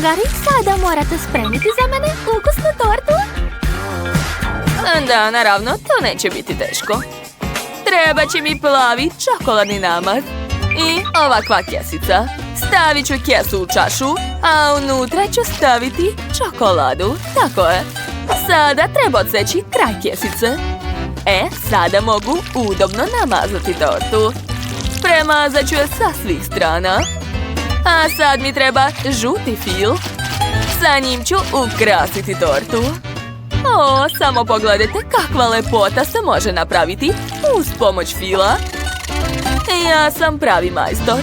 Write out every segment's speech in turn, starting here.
Drugari, sada morate spremiti za mene ukusnu tortu. Da, naravno, to neće biti teško. Treba će mi plavi čokoladni namaz. I ovakva kesica. Stavit ću kesu u čašu, a unutra ću staviti čokoladu. Tako je. Sada treba odseći kraj kesice. Sada mogu udobno namazati tortu. Premazat ću je sa svih strana. A sad mi treba žuti fil. Sa njim ću ukrasiti tortu. Samo pogledajte kakva lepota se može napraviti uz pomoć fila. Ja sam pravi majstor.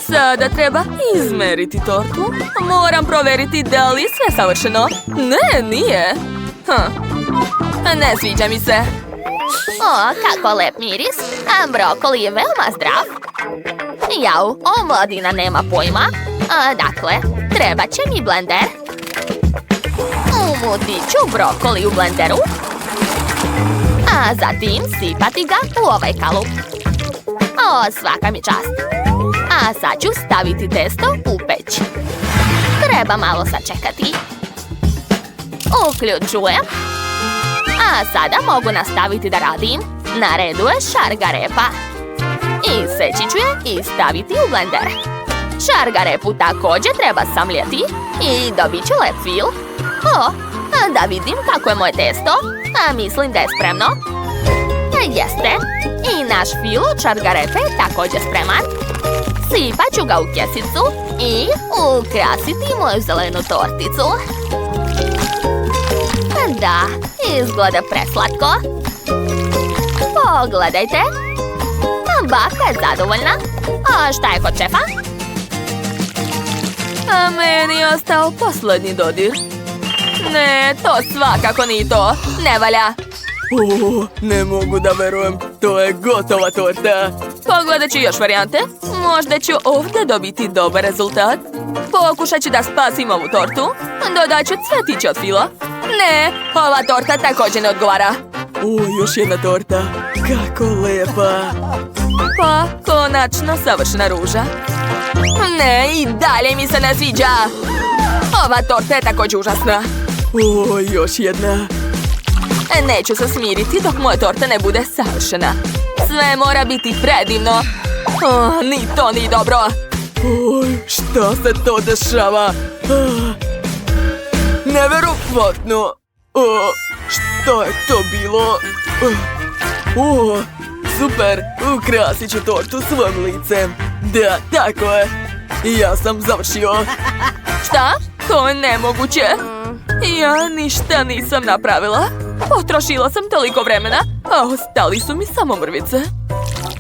Sada treba izmeriti tortu. Moram provjeriti da li je sve savršeno. Ne, nije. Ne sviđa mi se. Kako lep miris. Brokoli je veoma zdrav. Jau, omladina nema pojma. Dakle, treba će mi blender. Umutit ću brokoli u blenderu. A zatim sipati ga u ovaj kalup. Svaka mi čast. A sad ću staviti testo u peć. Treba malo sačekati. Uključujem. A sada mogu nastaviti da radim. Na redu je šargarepa. Iseći ću je i staviti u blender. Šargarepu također treba samljeti i dobit ću lep fil. Da vidim kako je moje testo. Mislim da je spremno. Jeste. I naš fil od šargarepe je također spreman. Sipat ću ga u kesicu i ukrasiti moju zelenu torticu. Da, izgleda preslatko. Pogledajte. Baka je zadovoljna. A šta je kod šefa? A meni je ostao posljednji dodir. Ne, to svakako nije to. Ne valja. Ne mogu da verujem. To je gotova torta. Pogledat ću još varijante. Možda ću ovdje dobiti dobar rezultat. Pokušat ću da spasim ovu tortu. Dodat ću cvetiće od fila. Ne, ova torta također ne odgovara. Još jedna torta. Kako lepa. Pa, konačno savršena ruža. Ne, i dalje mi se ne sviđa. Ova torta je također užasna. Još jedna. Neću se smiriti dok moja torta ne bude savršena. Sve mora biti predivno. Ni to nije dobro. Šta se to dešava? Neverovatno. Šta je to bilo? Super, ukrasit ću tortu svojim licem. Da, tako je. Ja sam završio. Šta? To je nemoguće. Ja ništa nisam napravila. Potrošila sam toliko vremena, a ostali su mi samo mrvice.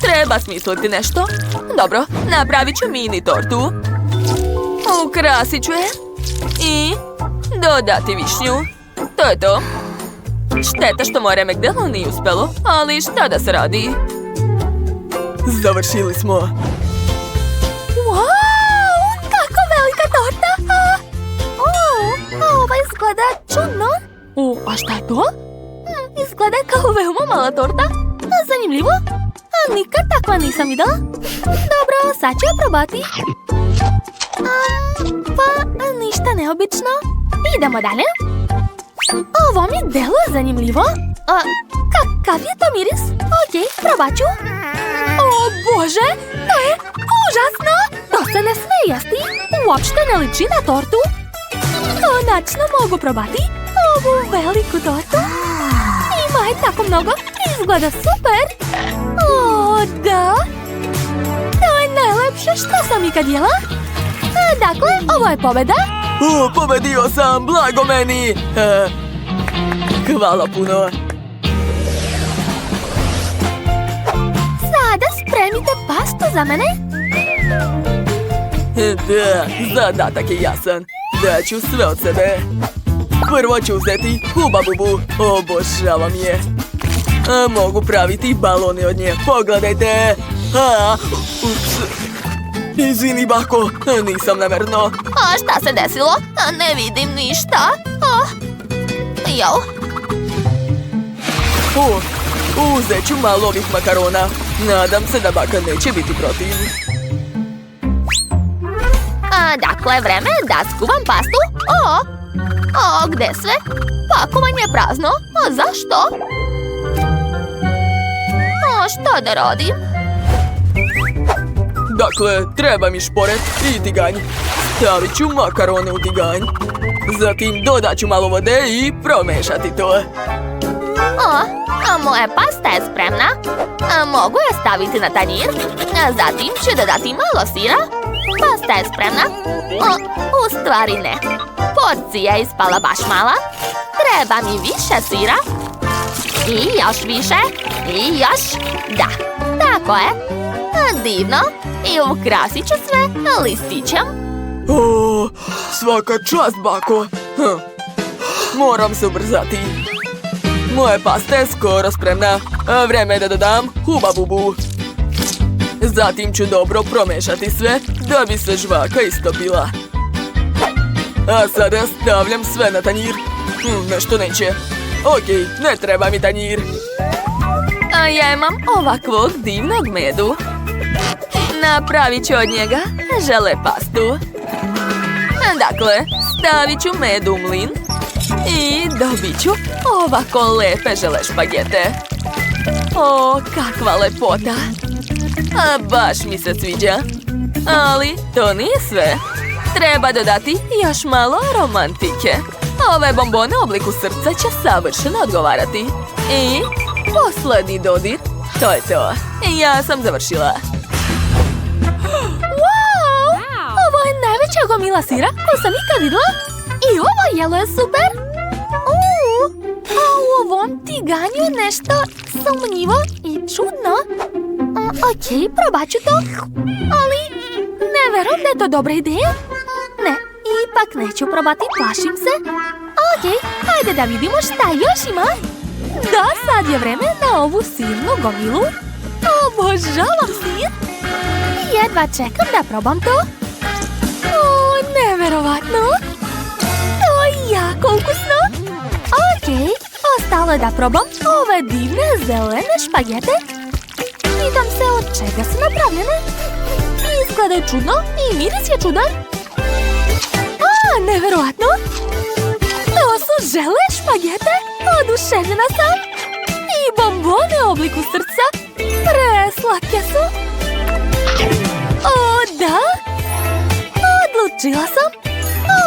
Treba smisliti nešto. Dobro, napravit ću mini tortu. Ukrasit ću je. I dodati višnju. To je to. Šteta što moje remek delo nije uspelo, ali šta da se radi? Završili smo. Wow, kako velika torta! Ova izgleda čudno. A šta je to? Izgleda kao veoma mala torta. Zanimljivo. Nikad takva nisam videla. Dobro, sad ću je probati. Pa, ništa neobično. Idemo dalje. Ovo mi deluje zanimljivo. Kakav je to miris? Okej, probat ću. O Bože, to je užasno. To se ne smije jesti. Uopšte ne liči na tortu. Konačno mogu probati ovu veliku tortu. Ima je tako mnogo. Izgleda super. Da. To je najlepše što sam ikad jela. Dakle, ovo je pobjeda. Pobedio sam, blago meni. Hvala puno. Sada spremite pastu za mene. Da, zadatak je jasan. Daću sve od sebe. Prvo ću uzeti Huba Bubu. Obožavam je. Mogu praviti balone od nje. Pogledajte. Ups. Izvini, bako. Nisam namerno. Šta se desilo? Ne vidim ništa. Jo. Uzet ću malo ovih makarona. Nadam se da baka neće biti protiv. Dakle, vreme je da skuvam pastu. Gde sve? Pakovanje je prazno. A zašto? Šta da radim? Dakle, treba mi šporet i tiganj. Stavit ću makarone u tiganj. Zatim dodat ću malo vode i promešati to. Moja pasta je spremna. Mogu je staviti na tanjir. Zatim ću dodati malo sira. Pasta je spremna. U stvari ne. Porcija je ispala baš mala. Treba mi više sira. I još više. I još. Da, tako je. Divno. I ukrasit ću sve listićem. Svaka čast, bako. Moram se ubrzati. Moja pasta je skoro spremna. Vreme je da dodam huba bubu. Zatim ću dobro promešati sve da bi se žvaka istopila. A sada stavljam sve na tanjir. Nešto neće. Okej, ne treba mi tanjir. A ja imam ovakvog divnog medu. Napravit ću od njega žele pastu. Dakle, stavit ću med u mlin i dobit ću ovako lepe žele špagete. Kakva lepota! Baš mi se sviđa. Ali to nije sve. Treba dodati još malo romantike. Ove bombone u obliku srca će savršeno odgovarati. I poslednji dodir. To je to. Ja sam završila. Wow! Ovo je najveća gomila sira koju sam ikad videla. I ovo jelo je super. A u ovom tiganju je nešto sumnjivo i čudno. Okej, probat ću to. Ali ne verujem da je to dobra ideja. Ne, ipak neću probati, plašim se. Okej, hajde da vidimo šta još ima. Da, sad je vreme na ovu sirnu gomilu. Obožavam sir. Jedva čekam da probam to. Neverovatno. To je jako ukusno. Okej, ostalo je da probam ove divne zelene špagete. Pitam se od čega su napravljene. Izgledaju čudno i miris je čudan. Neverovatno. To su žele špagete. Oduševljena sam. I bombone u obliku srca. Preslatke su. Da. Odlučila sam.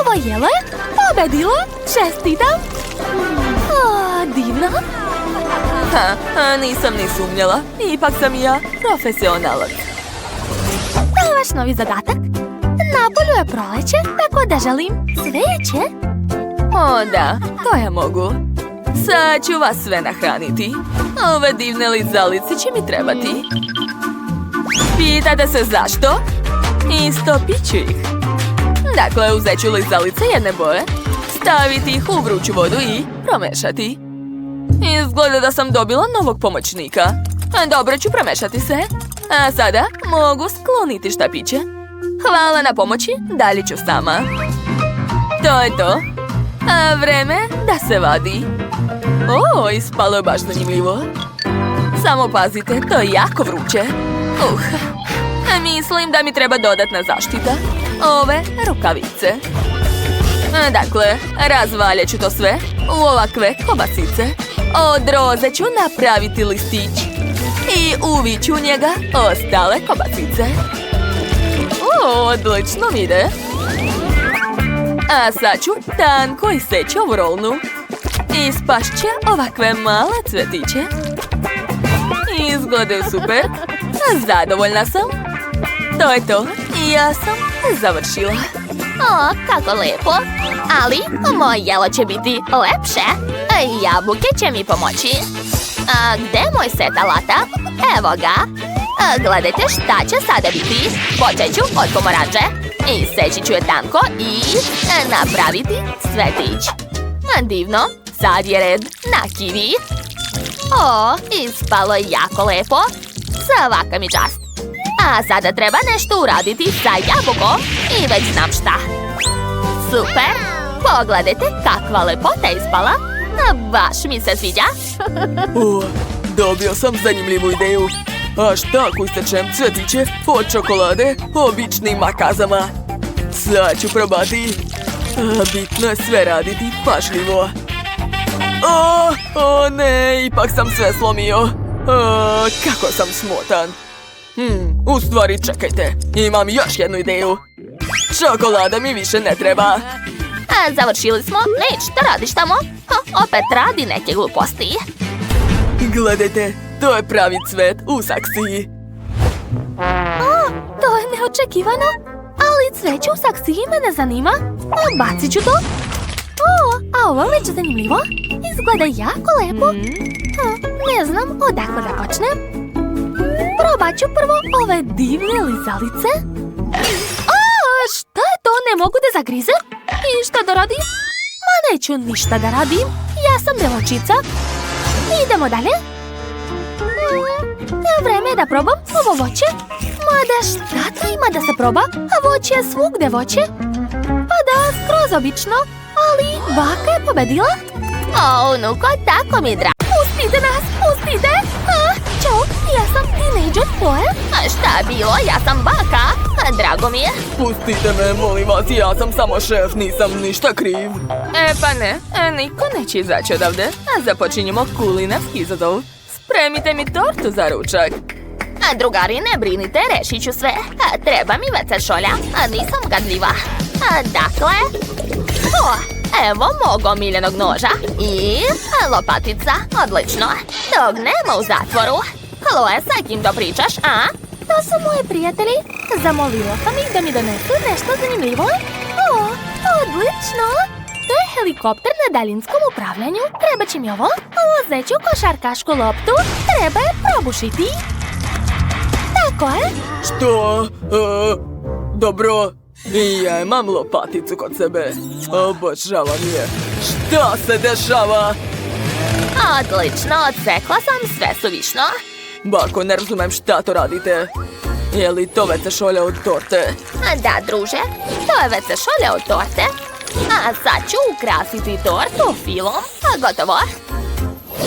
Ovo jelo je pobedilo. Čestitam. Divno. Nisam ni sumnjala. Ipak sam i ja profesionalac. To je vaš novi zadatak. Napolju je proleće, tako da želim cveće. Da, to ja mogu. Sad ću vas sve nahraniti. Ove divne lizalice će mi trebati. Pitate se zašto? Istopit ću ih. Dakle, uzet ću lizalice jedne boje, staviti ih u vruću vodu i promešati. Izgleda da sam dobila novog pomoćnika. Dobro ću promešati sve. A sada mogu skloniti štapiće. Hvala na pomoći, dalje ću sama. To je to. A vreme da se vadi. Ispalo je baš zanimljivo. Samo pazite, to je jako vruće. Mislim da mi treba dodatna zaštita. Ove rukavice. Dakle, razvaljat ću to sve u ovakve kobasice. Od roze ću napraviti listić i uvit ću u njega ostale kobasice. Odlično mi ide. A sad ću tanko iseći ovu rolnu. Ispašće ovakve male cvetiće. Izgledaju super. Zadovoljna sam. To je to. Ja sam završila. Kako lepo. Ali moje jelo će biti lepše. Jabuke će mi pomoći. Gde je moj set alata? Evo ga. Gledajte šta će sada biti. Počet ću od pomoranđe. Iseći ću je tanko i napraviti cvetić. Divno. Sad je red na kivi. Ispalo je jako lepo. Svaka mi čast. A sada treba nešto uraditi sa jabukom i već znam šta. Super! Pogledajte kakva lepota je ispala. Baš mi se sviđa. Dobio sam zanimljivu ideju. A šta ako isečem cvetiće od čokolade običnim makazama? Sad ću probati. Bitno je sve raditi pažljivo. O ne, ipak sam sve slomio. Kako sam smotan. U stvari, čekajte. Imam još jednu ideju. Čokolada mi više ne treba. Završili smo. Neć, šta radiš tamo? Opet radi neke gluposti. Gledajte, to je pravi cvet u saksiji. To je neočekivano. Ali cveće u saksiji me ne zanima. Bacit ću to. A ovo je već zanimljivo. Izgleda jako lepo. Ne znam odakle da počnem. Probat ću prvo ove divne lizalice. Šta je to? Ne mogu da zagrize? I šta da radim? Ma neću ništa da radim. Ja sam devojčica. Idemo dalje. Vreme je da probam ovo voće. Mada šta to ima da se proba? A voće je svugde voće. Pa da, skroz obično. Ali baka je pobedila. Unuko, tako mi je drago. Pustite nas, pustite! Ćao, ja sam tinejdžer Chloe. Šta je bilo? Ja sam baka. Drago mi je. Pustite me, molim vas, ja sam samo šef, nisam ništa kriv. Pa ne, niko neće izaći odavde. Započinjemo kulinarski izazov. Spremite mi tortu za ručak. Drugari, ne brinite, rešit ću sve. Treba mi WC šolja, nisam gadljiva. Dakle, evo mog omiljenog noža i lopatica, odlično. Dok nema u zatvoru. Chloe, sa kim to pričaš, a? To su moji prijatelji. Zamolila sam ih da mi donesu nešto zanimljivo. Odlično. To je helikopter na daljinskom upravljanju. Treba će mi ovo. Uzet ću košarkašku loptu. Treba je probušiti. Tako je. Što? Dobro. I ja imam lopaticu kod sebe. Obožavam je. Šta se dešava? Odlično, odsekla sam sve suvišno. Bako, ne razumem šta to radite. Je li to WC šolja od torte? Da, druže, to je WC šolja od torte. A sad ću ukrasiti tortu filom. Gotovo.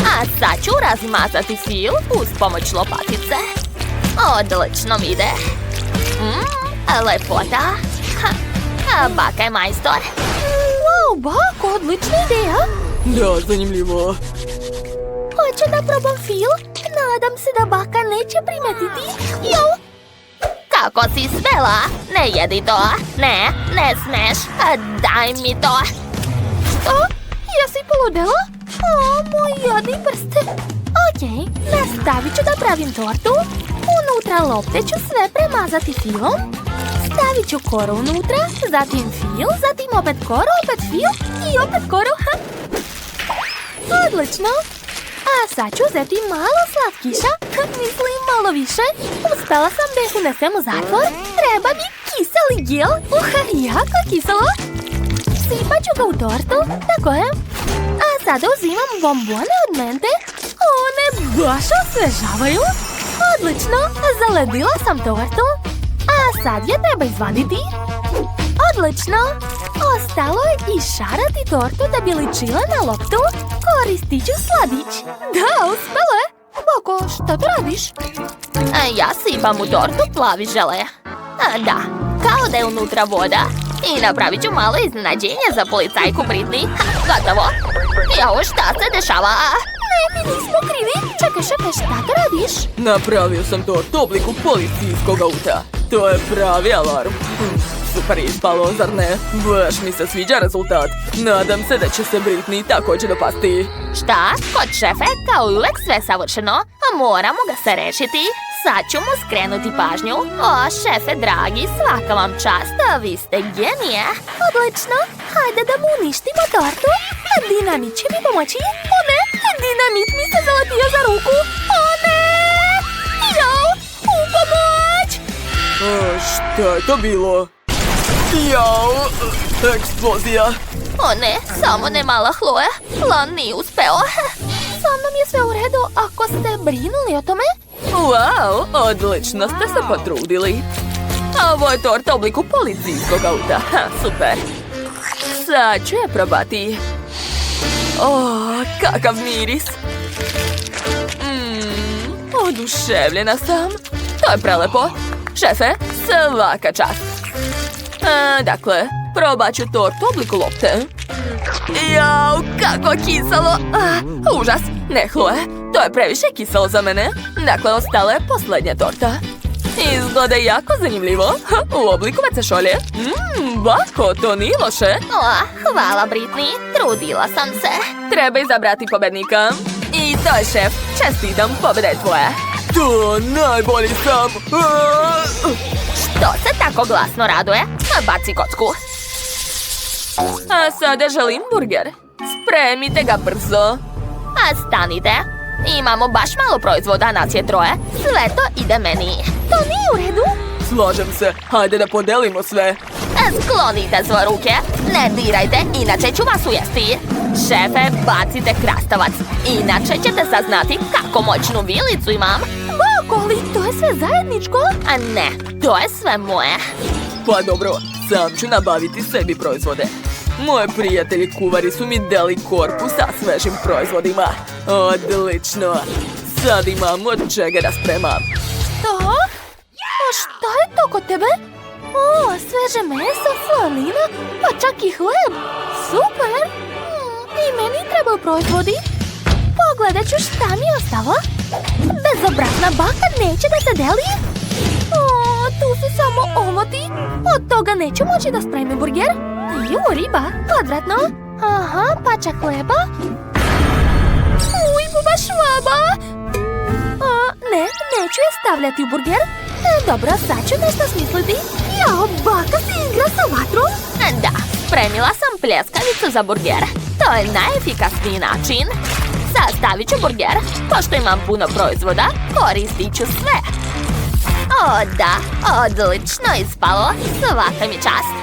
A sad ću razmazati fil uz pomoć lopatice. Odlično mi ide. Lepota. Baka je majstor. Wow, bako, odlična ideja. Da, zanimljivo. Hoću da probam fil. Nadam se da baka neće primetiti. Kako si svela? Ne jedi to. Ne smeš. Daj mi to. Što? Jesi poludela? Moji jadni prste. Okej, nastavit ću da pravim tortu. Unutra lopte ću sve premazati filom. Stavit ću koru unutra, zatim fil, zatim opet koru, opet fil i opet koru. Odlično. A sad ću uzeti malo slatkiša, mislim malo više. Uspela sam da ih unesem u zatvor. Treba mi kiseli gel. Jako kiselo. Sipat ću ga u tortu, tako je. A sada uzimam bombone od mente. One baš osvežavaju. Odlično, zaledila sam tortu. A sad je treba izvaditi. Odlično. Ostalo je išarati tortu da bi ličila na loptu. Koristit ću sladić. Da, uspelo je. Boko, šta to radiš? Ja sipam u tortu plavi žele. Da, kao da je unutra voda. I napravit ću malo iznenađenje za policajku Britney. Gotovo. Jao, šta se dešava? Ne, mi nismo krivi. Čekaj, šta to radiš? Napravio sam tortu u obliku policijskog auta. To je pravi alarm. Super je ispalo, zar ne? Baš mi se sviđa rezultat. Nadam se da će se Britney također dopasti. Šta? Kod šefe, kao i uvek sve savršeno. Moramo ga se rešiti. Sad ću mu skrenuti pažnju. Šefe dragi, svaka vam čast, vi ste genije. Odlično, hajde da mu uništimo tortu. Dinamit će mi pomoći. Ne, dinamit mi se zaletio za ruku. Ne! Jao, u pomoć! Šta je to bilo? Jao, eksplozija. Ne, samo ne mala Chloe. Plan nije uspeo. Sa mnom je sve u redu ako ste brinuli o tome. Wow, odlično ste se potrudili. Ovo je torta u obliku policijskog auta. Super. Sad ću je probati. Kakav miris. Oduševljena sam. To je prelepo. Šefe, svaka čast. Dakle, probat ću tort u obliku lopte. Jao, kako kiselo! Užas! Ne, Chloe, to je previše kiselo za mene. Dakle, ostala je posljednja torta. Izgleda jako zanimljivo. U obliku šolje. Bako, to nije loše. Hvala, Britney. Trudila sam se. Treba izabrati pobednika. I to je šef. Čestitam, pobjeda je tvoja. To najbolji sam. Što se tako glasno raduje? Baci kocku. A sada želim burger. Spremite ga brzo. Stanite. Imamo baš malo proizvoda, nas je troje. Sve to ide meni. To nije u redu. Slažem se. Hajde da podelimo sve. Sklonite svoje ruke. Ne dirajte, inače ću vas ujesti. Šefe, bacite krastavac. Inače ćete saznati kako moćnu vilicu imam. Bako, ali to je sve zajedničko? A ne, to je sve moje. Pa dobro, sam ću nabaviti sebi proizvode. Moji prijatelji kuvari su mi dali korpu sa svežim proizvodima. Odlično. Sad imam od čega da spremam. Što? A šta je to kod tebe? Sveže meso, slanina, pa čak i hleb. Super! I meni trebaju proizvodi. Pogledat ću šta mi je ostalo. Bezobrazna baka neće da se deli. Tu su samo omoti. Od toga neću moći da spremim burger. Riba, odvratno. Aha, pačak hleba. Buba švaba. Ne, neću je stavljati u burger. Dobro, sad ću nešto smisliti. Jao, baka se igra sa vatrom. Da, spremila sam pljeskavicu za burger. To je najefikasniji način. Sastavit ću burger. Pošto imam puno proizvoda, koristit ću sve. Da, odlično ispalo. Svaka mi čast.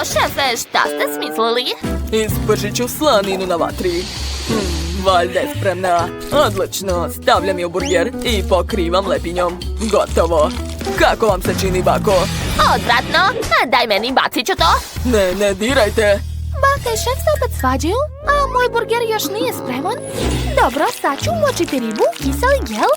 Šefe, šta ste smislili? Ispržit ću slaninu na vatri. Valjda je spremna. Odlično, stavljam je u burger i pokrivam lepinjom. Gotovo. Kako vam se čini, bako? Odvratno, daj meni, bacit ću to. Ne dirajte. Baka i šef se opet svađaju, a moj burger još nije spreman. Dobro, sad ću umočiti ribu, kiseli gel.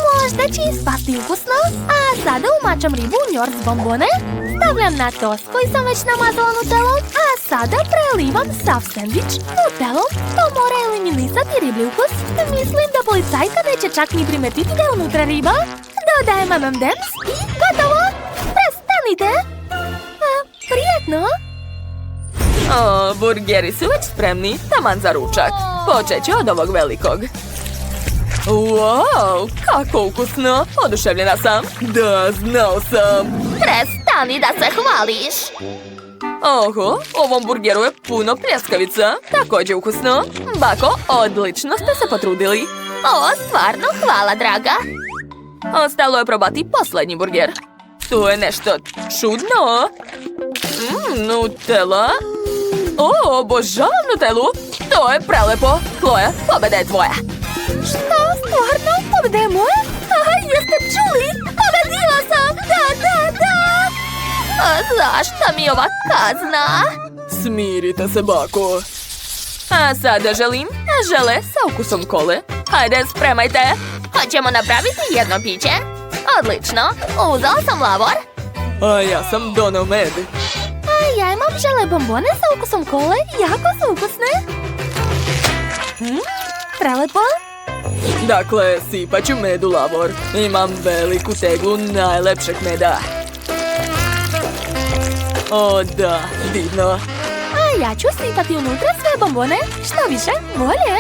Možda će ispasti ukusno. A sada umačam ribu u njorz bombone. Stavljam na tost koji sam već namazala nutelom. A sada prelivam sav sendvič nutelom. To mora eliminisati riblji ukus. Mislim da policajka neće čak ni primetiti da je unutra riba. Dodajem M&M's i gotovo. Prestanite. Prijetno. Burgeri su već spremni, taman za ručak. Počet ću od ovog velikog. Wow, kako ukusno! Oduševljena sam. Da, znao sam. Prestani da se hvališ. Oho, ovom burgeru je puno pljeskavica. Također ukusno. Bako, odlično ste se potrudili. Stvarno, hvala, draga. Ostalo je probati posljednji burger. To je nešto čudno. Nutella. Obožavam Nutellu. To je prelepo. Chloe, pobjeda je tvoja. Šta? Stvarno? Pobjeda je moja? Jeste čuli? Pobjedila sam! Da! Zašto mi ova kazna? Smirite se, bako. A sada želim žele sa ukusom kole. Hajde, spremajte. Hoćemo napraviti jedno piće? Odlično. Uzela sam lavor. A ja sam donao med. A ja imam žele bombone sa ukusom kole. Jako su ukusne. Prelepo. Dakle, sipat ću med u lavor. Imam veliku teglu najlepšeg meda. O da, divno. A ja ću sipati unutra sve bombone. Što više, bolje.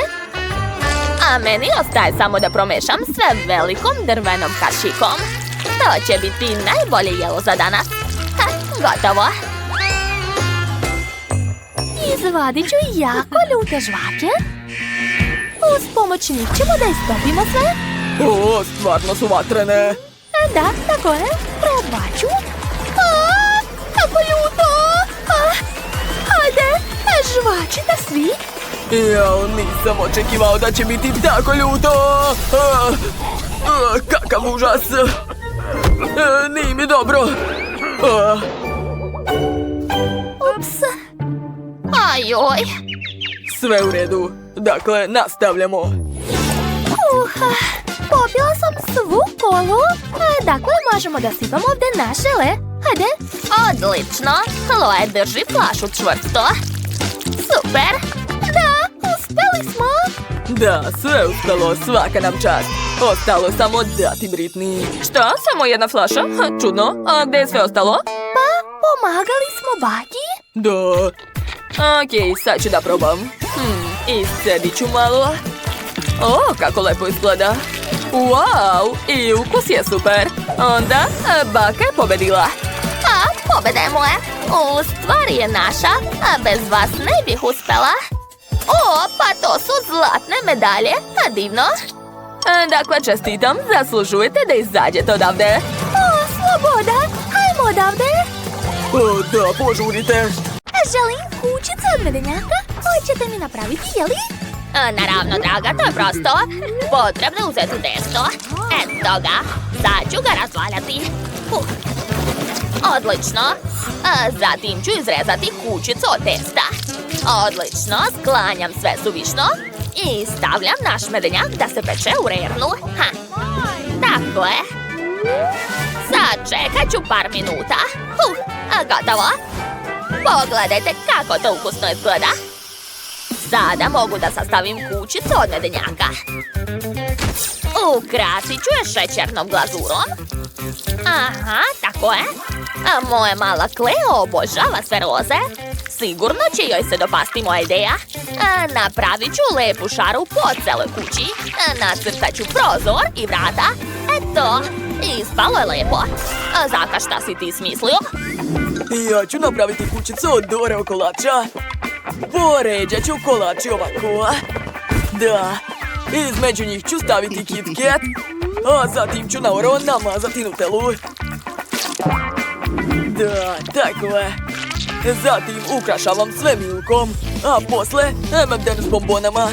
A meni ostaje samo da promešam sve velikom drvenom kašikom. To će biti najbolje jelo za danas. Gotovo. Izvadit ću jako ljute žvake. Uz pomoć njih ćemo da istopimo sve. Stvarno su vatrene. Da, tako je. Probat ću. Kako ljuto. Hajde, žvačite svi. Jao, nisam očekivao da će biti tako ljuto. Kakav užas. Nije mi dobro. Ups. Ajoj. Sve u redu. Dakle, nastavljamo. Popila sam svu kolu. Dakle, možemo da sipamo ovdje naše le. Hajde. Odlično. Chloe, drži flašu čvrsto. Super. Da, uspeli smo. Da, sve uspelo, svaka nam čast. Ostalo samo dati Britney. Šta? Samo jedna flaša? Čudno. A gdje je sve ostalo? Pa, pomagali smo baki. Da. Okej, sad ću da probam. Iscedit ću malo. O, kako lepo izgleda. Wow, i ukus je super. Onda, baka je pobedila. A, pobjeda je moja. U stvari je naša, a bez vas ne bih uspela. O, pa to su zlatne medalje, a divno. Dakle, čestitam, zaslužujete da izađete odavde. O, sloboda. Hajmo odavde. O, da, požurite. Želim kućicu od medenjaka. Hoćete mi napraviti, jeli? Naravno, draga, to je prosto. Potrebno je uzeti testo. Eto ga. Sad ću ga razvaljati. Odlično. Zatim ću izrezati kućicu od testa. Odlično, sklanjam sve suvišno. I stavljam naš medenjak da se peče u rernu. Tako je. Sad čekat ću par minuta. Gotovo. Pogledajte kako to ukusno izgleda. Sada mogu da sastavim kućicu od medenjaka. Ukrasit ću je šećernom glazurom. Aha, tako je. A moja mala Cleo obožava sve roze. Sigurno će joj se dopasti moja ideja. Napravit ću lepu šaru po celoj kući. Nacrtat ću prozor i vrata. Eto, ispalo je lepo. Zaka, šta si ti smislio? Ja ću napraviti kućicu od Oreo kolača. Poređat ću kolači ovako. Da, između njih ću staviti Kit Kat, a zatim ću na Oreo namazati Nutellu. Da, tako je. Zatim ukrašavam sve milkom, a posle M&M s bombonama.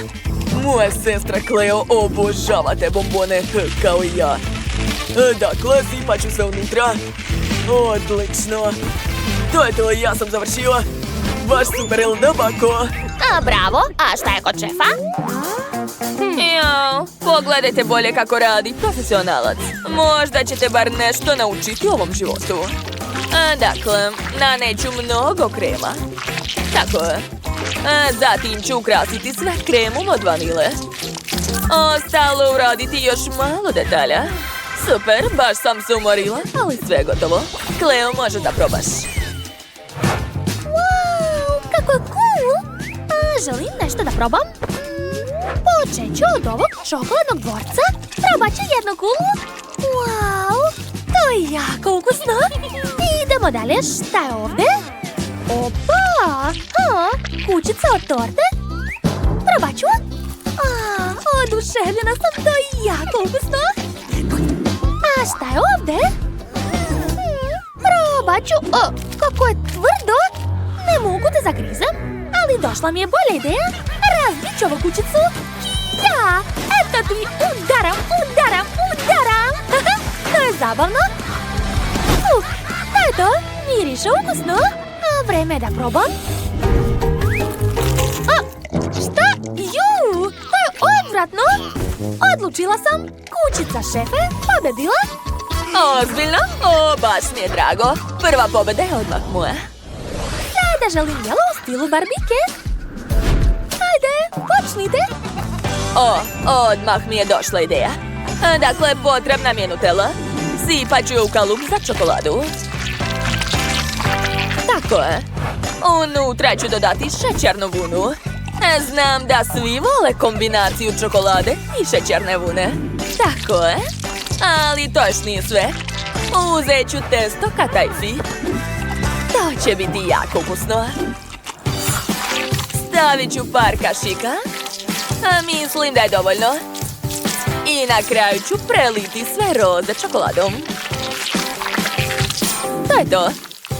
Moja sestra Cleo obožava te bombone, kao i ja. Dakle, sipat ću sve unutra. Odlično. To je to, ja sam završila. Baš super, jel da, bako? Bravo, a šta je kod šefa? Jao, pogledajte bolje kako radi profesionalac. Možda ćete bar nešto naučiti u ovom životu. Dakle, naneću mnogo krema. Tako je. Zatim ću ukrasiti sve kremom od vanile. Ostalo uraditi još malo detalja. Super, baš sam se umorila, ali sve je gotovo. Cleo, može da probaš. Wow, kako je cool. Želim nešto da probam. Počet ću od ovog čokoladnog dvorca. Probat ću jednu kulu. Wow, to je jako ukusno. Idemo dalje, šta je ovdje? Opa, kućica od torte. Probat ću. Oduševljena sam, to je jako ukusno. A šta je ovdje? Probat ću. Kako je tvrdo. Ne mogu da zagrizem, ali došla mi je bolja ideja. Razbit ću ovu kućicu. Ja, eto ti, udaram. To je zabavno. To je to, miriše ukusno. Vreme je da probam. Šta? Ju, to je odvratno. Odlučila sam, kućica šefe pobedila. Ozbiljno? O, baš mi je drago. Prva pobeda je odmah moja. Sada želim jelo u stilu barbike. Hajde, počnite. Odmah mi je došla ideja. Dakle, potrebna mi je Nutella. Sipat ću je u kalup za čokoladu. Tako je. Unutra ću dodati šećernu vunu. Znam da svi vole kombinaciju čokolade i šećerne vune. Tako je. Ali to još nije sve. Uzet ću testo katajfi. To će biti jako ukusno. Stavit ću par kašika. Mislim da je dovoljno. I na kraju ću preliti sve roze čokoladom. To je to.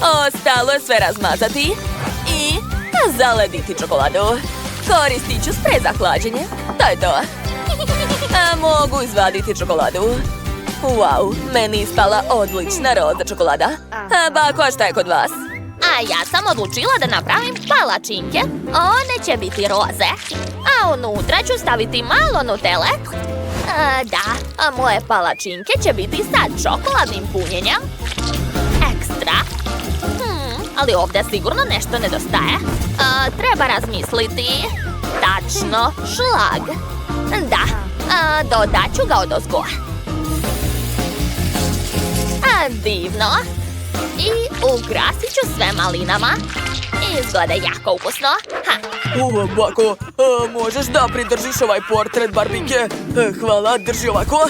Ostalo je sve razmazati i zalediti čokoladu. Koristit ću sprej za hlađenje. To je to. Mogu izvaditi čokoladu. Wow, meni ispala odlična roza čokolada. Bako, šta je kod vas? A ja sam odlučila da napravim palačinke. One će biti roze. A unutra ću staviti malo Nutelle. Da, a moje palačinke će biti sa čokoladnim punjenjem. Ekstra. ali ovdje sigurno nešto nedostaje. Treba razmisliti. Tačno, šlag. Da, dodat ću ga odozgo. Divno. I ukrasit ću sve malinama. Izgleda jako ukusno. Bako, možeš da pridržiš ovaj portret Barbike? Hvala, drži ovako.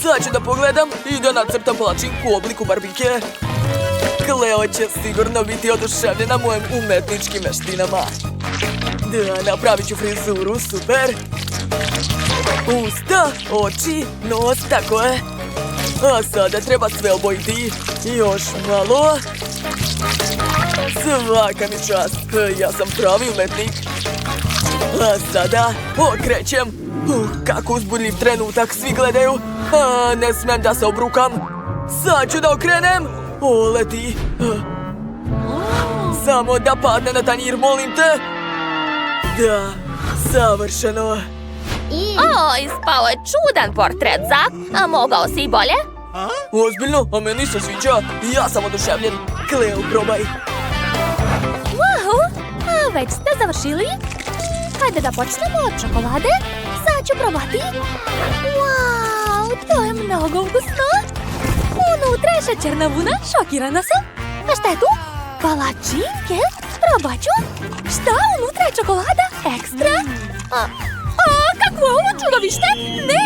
Sad ću da pogledam i da nacrtam palačinku u obliku Barbike. Cleo će sigurno biti oduševljena mojim umetničkim veštinama. Da, napravit ću frizuru, super. Usta, oči, nos, tako je. A sada treba sve obojiti. Još malo. Svaka mi čast, ja sam pravi umetnik. A sada okrećem. Kako uzbudljiv trenutak, svi gledaju. Ne smem da se obrukam. Sad ću da okrenem. Leti. Samo da padne na tanjir, molim te. Da, savršeno. Ispao je čudan portret, Zak. Mogao si i bolje? Ozbiljno, a meni se sviđa. Ja sam oduševljen. Cleo, probaj. Wow, već ste završili? Hajde da počnemo od čokolade. Sad ću probati. Wow, to je mnogo ukusno. Unutra je šećerna vuna, šokirana sam. A šta je tu? Palačinke? Probat ću. Šta? Unutra je čokolada? Ekstra? Kakvo je ovo čudovište? Ne,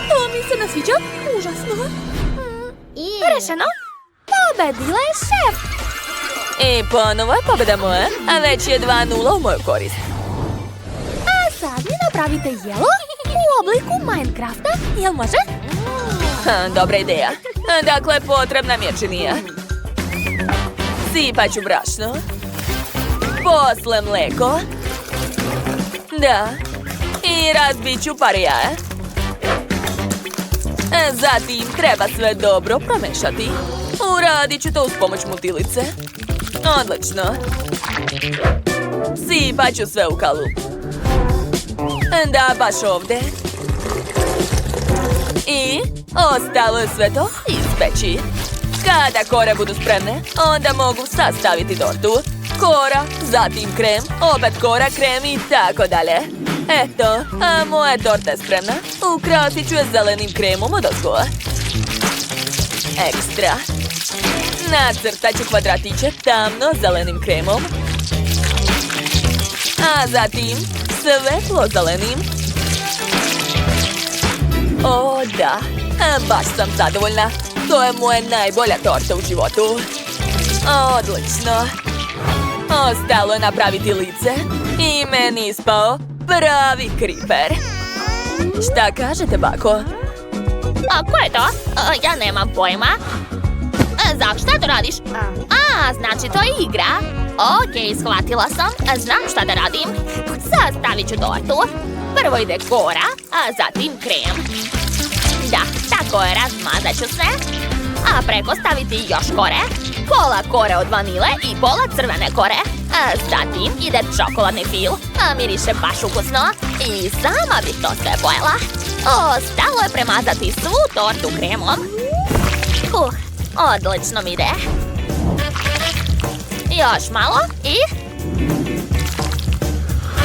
to mi se ne sviđa. Užasno. Rešeno. Pobedila je šef. I ponovo je pobjeda moja, a već je 2:0 u moju korist. A sad mi napravite jelo u obliku Minecrafta, jel može? Dobra ideja. Dakle, potrebna mi je činija. Sipat ću brašno. Posle mleko. Da. I razbit ću par jaja. Zatim treba sve dobro promešati. Uradit ću to uz pomoć multilice. Odlično. Sipat ću sve u kalup. Da, baš ovdje. I ostalo je sve to ispeći. Kada kore budu spremne, onda mogu sastaviti tortu. Kora, zatim krem, opet kora, krem i tako dalje. Eto, a moja torta je spremna. Ukrasit ću je zelenim kremom odozgo. Ekstra. Nacrtat ću kvadratiće tamno zelenim kremom. A zatim svetlo zelenim. O da, baš sam zadovoljna. To je moja najbolja torta u životu. Odlično. Ostalo je napraviti lice i meni ispao pravi kriper. Šta kažete, bako? Ko je to? Ja nemam pojma. Zak, šta to radiš? Znači to je igra. Okej, shvatila sam. Znam šta da radim. Sastavit ću tortu. Prvo ide kora, a zatim krem. Da, tako je, razmazat ću sve. A preko staviti još kore. Pola kore od vanile i pola crvene kore. Zatim ide čokoladni fil. Miriše baš ukusno. I sama bih to sve pojela. Ostalo je premazati svu tortu kremom. Odlično mi ide. Još malo i...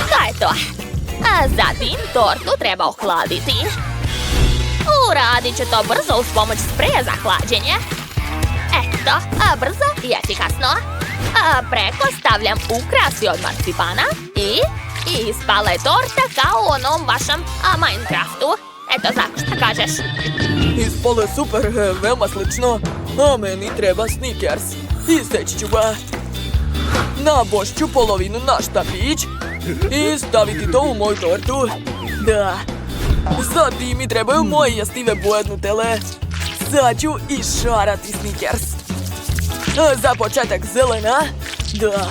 To je to. Zatim tortu treba ohladiti. Uradit ću to brzo uz pomoć spreja za hlađenje. Eto, brzo i efikasno. Preko stavljam ukrasi od marcipana i ispala je torta kao u onom vašem Minecraftu. Eto, Zak, šta kažeš? Ispalo je super, veoma slično. A meni treba Snickers. Isteći ću ga. Nabošću polovinu na štapić i staviti to u moju tortu. Da. Zatim mi trebaju moje jestive boje od Nutelle. Sad ću išarati Snickers. Za početak zelena. Da.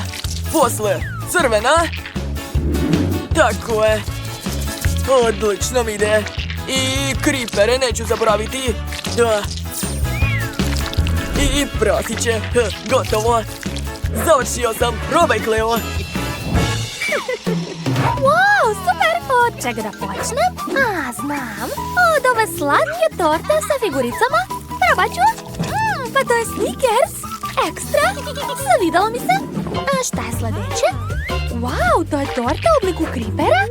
Posle crvena. Tako je. Odlično mi ide. I kripere neću zaboraviti. Da. I prasiće. Gotovo. Završio sam. Probaj, Cleo. Wow, super! Od čega da počnem? Znam. Od ove slatke torte sa figuricama. Probat ću. Pa to je Snickers. Ekstra. Svidalo mi se. A šta je sledeće? Wow, to je torta u obliku kripera?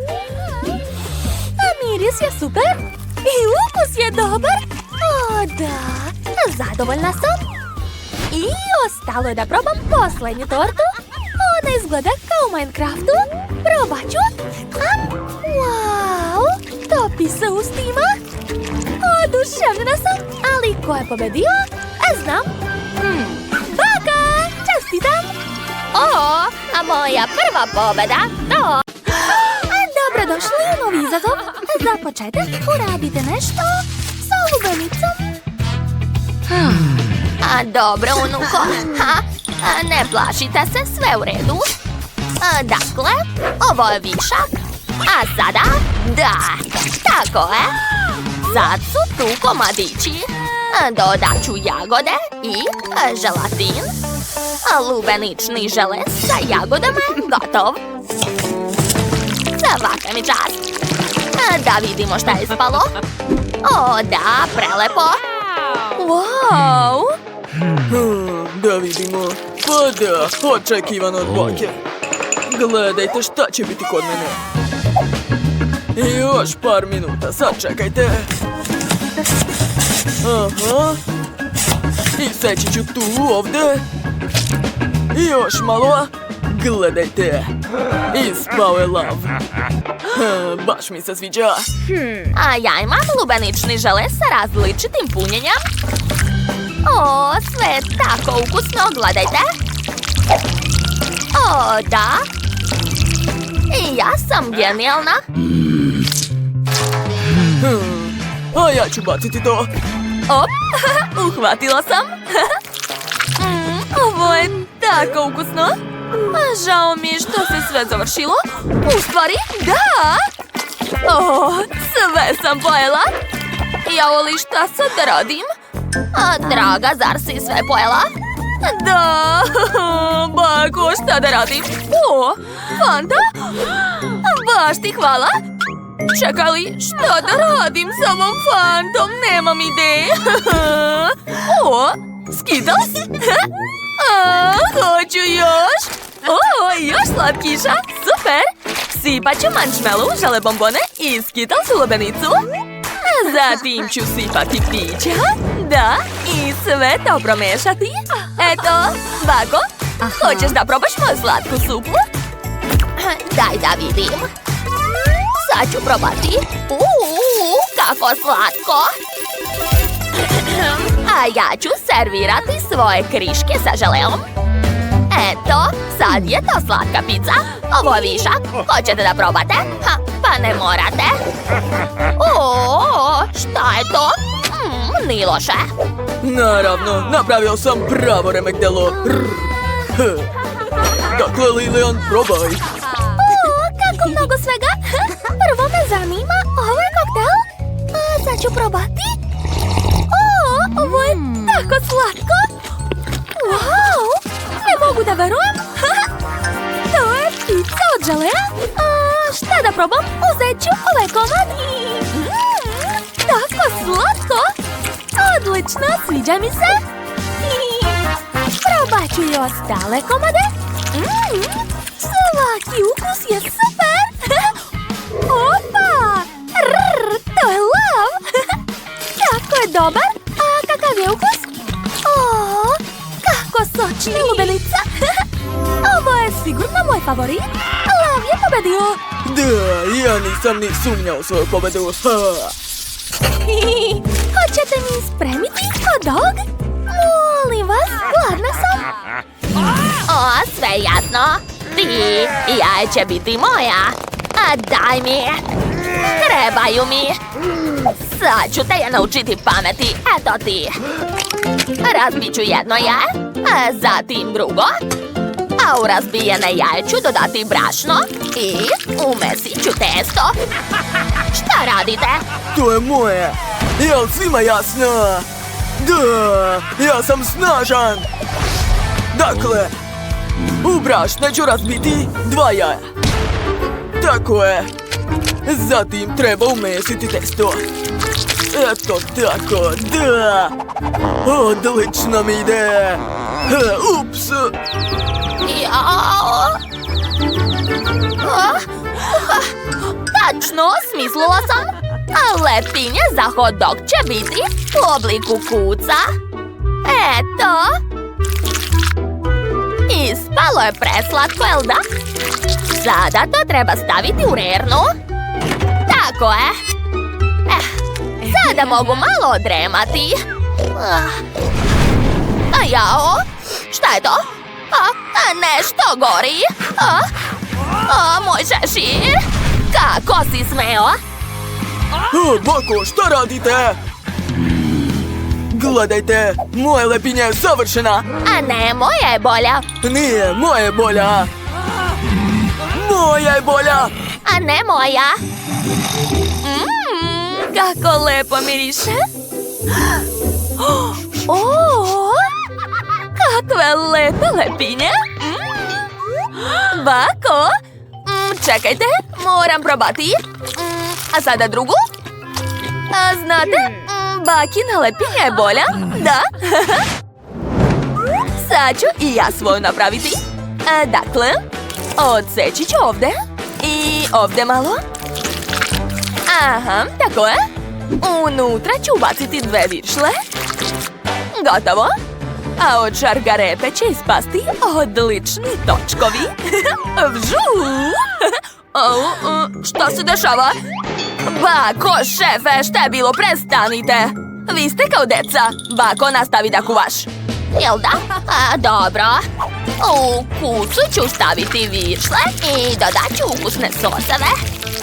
A miris je super. I ukus je dobar. O, da. Zadovoljna sam. I ostalo je da probam poslednju tortu. Ona izgleda kao u Minecraftu. Probat ću. Wow, topi se ustima. Oduševljena sam. Ali ko je pobedio? Znam. Baka, čestitam. A moja prva pobeda. Dobrodošli u novi izazov. Za početak uradite nešto sa lubenicom. Dobro, unuko. Ne plašite se, sve u redu. Dakle, ovo je višak. A sada, da, tako je. Sad su tu komadići. Dodat ću jagode i želatin. Lubenični žele sa jagodama, gotov. Svaka mi čast. Da vidimo šta je ispalo. O, da, prelepo. Wow! Da vidimo. Pa da, očekivano od bake. Gledajte šta će biti kod mene. I još par minuta, sačekajte. Aha. I seći ću tu, ovde. I još malo. Gledajte. Ispao je lav. Baš mi se sviđa. A ja imam lubenični žele sa različitim punjenjem. O, sve je tako ukusno, gledajte. O, da. I ja sam genijalna. A ja ću baciti to. Op, uhvatila sam. Ovo je tako ukusno. Žao mi je što se sve završilo. U stvari, da. O, sve sam pojela. Jao, šta sad da radim? Draga, zar si sve pojela? Da, bako, šta da radim? O, Fanta? Baš ti hvala. Čekaj li, šta da radim sa ovom Fantom? Nemam ideje. O, Skittles? Hoću još. O, još slatkiša, super. Sipat ću marshmallow, žele bombone i Skittles u lubenicu. Zatim ću sipati pića. Da, i sve to promešati. Eto, bako, hoćeš da probaš moju slatku supu? Daj da vidim. Sad ću probati. Kako slatko. A ja ću servirati svoje kriške sa želeom. Eto, sad je to slatka pizza. Ovo je višak. Hoćete da probate? Pa ne morate. O, šta je to? Nije loše. Naravno, napravio sam pravo remek delo. Dakle, Lilian, probaj. Kako mnogo svega. Prvo me zanima ovaj koktel. Sad ću probati. Ovo je tako slatko. Wow, ne mogu da verujem. To je pizza od želea. Šta da probam? Uzet ću ovaj komad. Tako slatko. Odlično, sviđa mi se. Probat ću i ostale komade. Svaki ukus je super. Opa! To je lav. Kako je dobar. A kakav je ukus? Kako sočna lubenica. Ovo je sigurno moj favorit. Lav je pobedio. Da, ja nisam ni sumnjao u svoju pobedu. Hoćete mi spremiti hot dog? Molim vas, gladna sam. O, sve jasno. Ti i jaje će biti moja. A daj mi. Trebaju mi. Sad ću te ja naučiti pameti. Eto ti. Razbit ću jedno jaje, a zatim drugo. A u razbijene jaje ću dodati brašno i umesit ću testo. Šta radite? To je moje. Jel svima jasno? Da, ja sam snažan. Dakle, u brašne ću razbiti 2 jaja. Tako je. Zatim treba umesiti testo. Eto tako, da. Odlično mi ide. Ups. Jao. Tačno, smislila sam. Lepinje za hot dog će biti u obliku kuca. Eto. Ispalo je preslatko, jel da? Sada to treba staviti u rernu. Tako je. Sada mogu malo odremati. Jao, šta je to? Nešto gori. Moj šešir. Kako si smeo? Bako, šta radite? Gledajte, moje lepinje je savršena. A ne, moja je bolja. Nije, moja je bolja. Moja je bolja. A ne moja. Kako lepo miriše. Kakve lepe lepinje. Bako, čekajte, moram probati. A sada drugu. A znate, bakina lepinja je bolja, da? Sad ću i ja svoju napraviti. Dakle, odseći ću ovdje i ovdje malo. Aha, tako je. Unutra ću ubaciti 2 viršle. Gotovo. A od šargarepe će ispasti odlični točkovi. Vžu! Šta se dešava? Bako, šefe, šta je bilo? Prestanite! Vi ste kao deca. Bako, nastavi da kuvaš. Jel da? Dobro. U kucu ću staviti viršle i dodat ću ukusne soseve.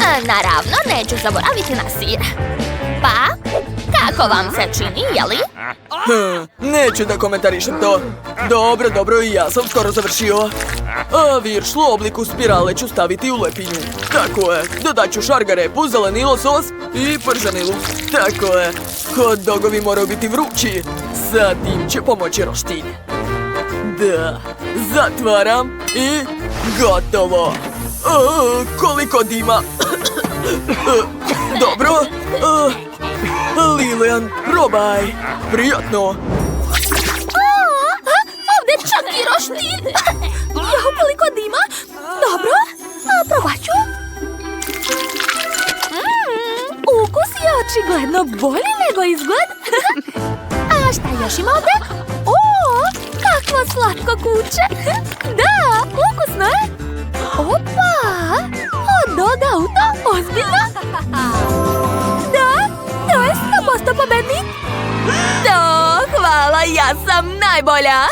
Naravno, neću zaboraviti na sir. Pa, kako vam se čini, jeli? Neću da komentarišem to. Dobro, i ja sam skoro završio. A viršlu u obliku spirale ću staviti u lepinju. Tako je, dodat ću šargarepu, zelenilo sos i prženi luk. Tako je, hot dogovi moraju biti vrući. Sa tim će pomoći roštilj. Da, zatvaram i gotovo. Koliko dima. Dobro. Lilian, probaj. Prijatno. Ovdje čak i roštilj. Koliko dima. Dobro, probat ću. Ukus je očigledno bolji nego izgled. A šta još ima ovdje? Kakvo slatko kuće. Da, ukusno je. Opa, hot dog auto, ozbiljno? Da, to je 100% pobednik. Hvala, ja sam najbolja.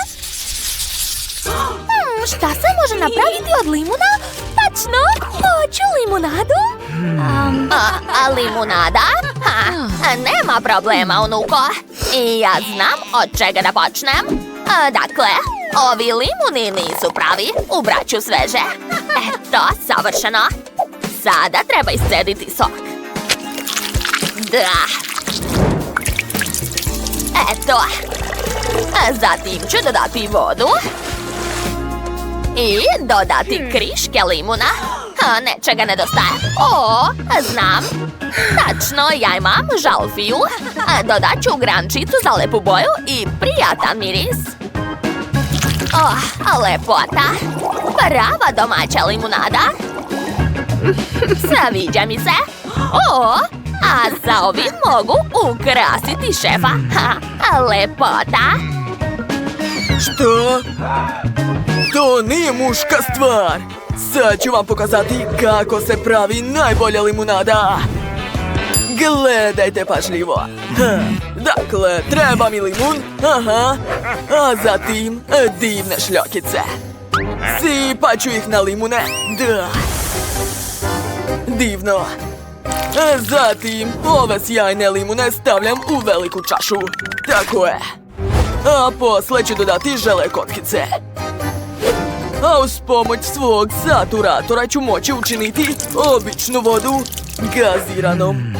Šta se može napraviti od limuna? Tačno, hoću limunadu. Limunada? Nema problema, unuko. I ja znam od čega da počnem. Dakle, ovi limuni nisu pravi, ubrat ću sveže. Eto, savršeno. Sada treba iscediti sok. Da. Eto. Zatim ću dodati vodu. I dodati kriške limuna. Nečega nedostaje. Znam. Tačno, ja imam žalfiju. Dodat ću grančicu za lepu boju i prijatan miris. Lepota. Prava domaća limunada. Sviđa mi se. A sa ovim mogu ukrasiti šefa. Lepota. Što? To nije muška stvar. Sad ću vam pokazati kako se pravi najbolja limunada. Gledajte pažljivo. Dakle, treba mi limun. A zatim divne šljokice. Sipat ću ih na limune. Da. Divno. Zatim ove sjajne limune stavljam u veliku čašu. Tako je. A posle ću dodati žele kockice. A uz pomoć svog saturatora ću moći učiniti običnu vodu gaziranom.